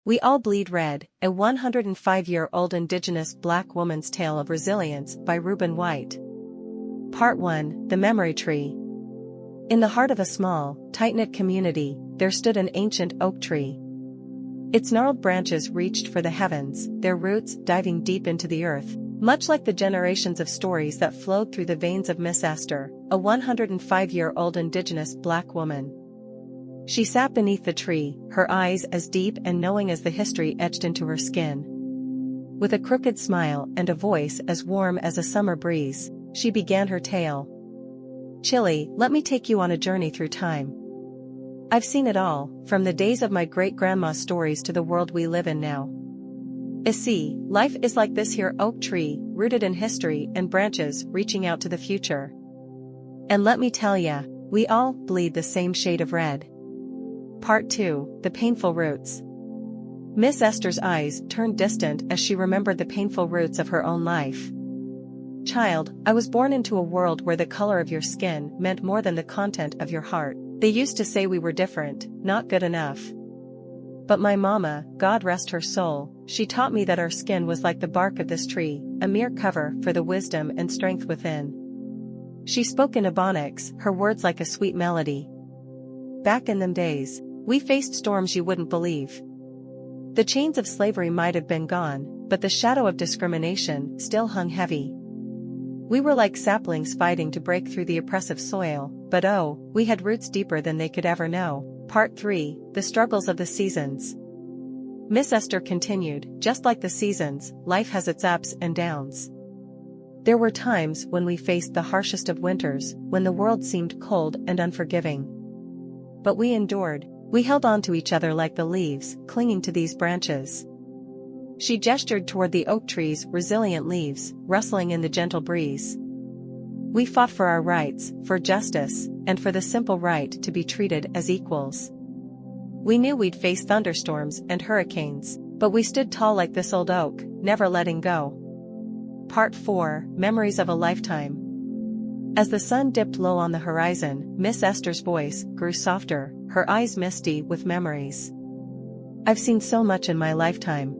We All Bleed Red, a 105-year-old Indigenous Black woman's tale of resilience by Reuben White. Part 1, The Memory Tree. In the heart of a small, tight-knit community, there stood an ancient oak tree. Its gnarled branches reached for the heavens, their roots diving deep into the earth, much like the generations of stories that flowed through the veins of Miss Esther, a 105-year-old Indigenous Black woman. She sat beneath the tree, her eyes as deep and knowing as the history etched into her skin. With a crooked smile and a voice as warm as a summer breeze, she began her tale. "Chili, let me take you on a journey through time. I've seen it all, from the days of my great-grandma's stories to the world we live in now. See, life is like this here oak tree, rooted in history and branches reaching out to the future. And let me tell ya, we all bleed the same shade of red." Part 2, The Painful Roots. Miss Esther's eyes turned distant as she remembered the painful roots of her own life. "Child, I was born into a world where the color of your skin meant more than the content of your heart. They used to say we were different, not good enough. But my mama, God rest her soul, she taught me that our skin was like the bark of this tree, a mere cover for the wisdom and strength within." She spoke in Ebonics, her words like a sweet melody. "Back in them days, we faced storms you wouldn't believe. The chains of slavery might have been gone, but the shadow of discrimination still hung heavy. We were like saplings fighting to break through the oppressive soil, but oh, we had roots deeper than they could ever know." Part 3, The Struggles of the Seasons. Miss Esther continued, "Just like the seasons, life has its ups and downs. There were times when we faced the harshest of winters, when the world seemed cold and unforgiving. But we endured, we held on to each other like the leaves, clinging to these branches." She gestured toward the oak tree's resilient leaves, rustling in the gentle breeze. "We fought for our rights, for justice, and for the simple right to be treated as equals. We knew we'd face thunderstorms and hurricanes, but we stood tall like this old oak, never letting go." Part 4, Memories of a Lifetime. As the sun dipped low on the horizon, Miss Esther's voice grew softer, her eyes misty with memories. "I've seen so much in my lifetime.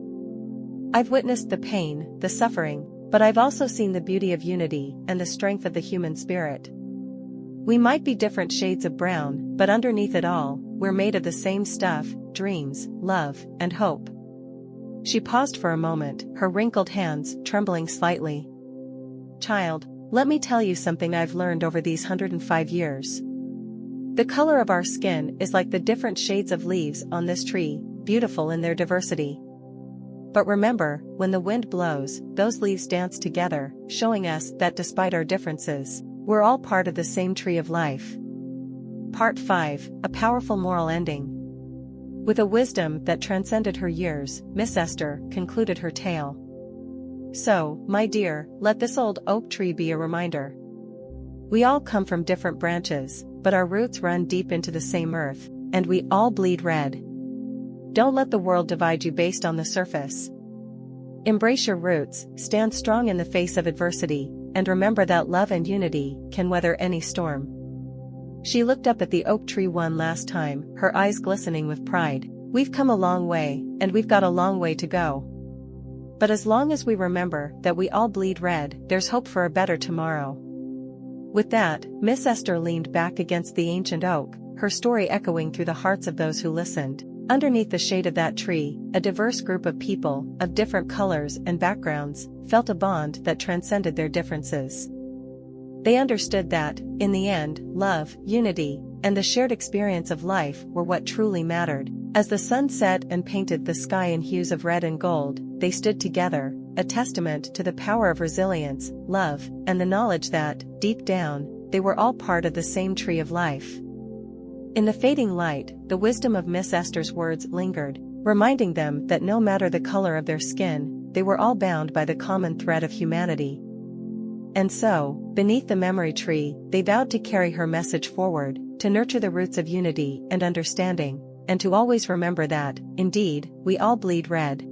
I've witnessed the pain, the suffering, but I've also seen the beauty of unity and the strength of the human spirit. We might be different shades of brown, but underneath it all, we're made of the same stuff: dreams, love, and hope." She paused for a moment, her wrinkled hands trembling slightly. "Child, let me tell you something I've learned over these 105 years. The color of our skin is like the different shades of leaves on this tree, beautiful in their diversity. But remember, when the wind blows, those leaves dance together, showing us that despite our differences, we're all part of the same tree of life." Part 5, A Powerful Moral Ending. With a wisdom that transcended her years, Miss Esther concluded her tale. "So, my dear, let this old oak tree be a reminder. We all come from different branches, but our roots run deep into the same earth, and we all bleed red. Don't let the world divide you based on the surface. Embrace your roots, stand strong in the face of adversity, and remember that love and unity can weather any storm." She looked up at the oak tree one last time, her eyes glistening with pride. "We've come a long way, and we've got a long way to go. But as long as we remember that we all bleed red, there's hope for a better tomorrow." With that, Miss Esther leaned back against the ancient oak, her story echoing through the hearts of those who listened. Underneath the shade of that tree, a diverse group of people, of different colors and backgrounds, felt a bond that transcended their differences. They understood that, in the end, love, unity, and the shared experience of life were what truly mattered. As the sun set and painted the sky in hues of red and gold, they stood together, a testament to the power of resilience, love, and the knowledge that, deep down, they were all part of the same tree of life. In the fading light, the wisdom of Miss Esther's words lingered, reminding them that no matter the color of their skin, they were all bound by the common thread of humanity. And so, beneath the memory tree, they vowed to carry her message forward, to nurture the roots of unity and understanding, and to always remember that, indeed, we all bleed red.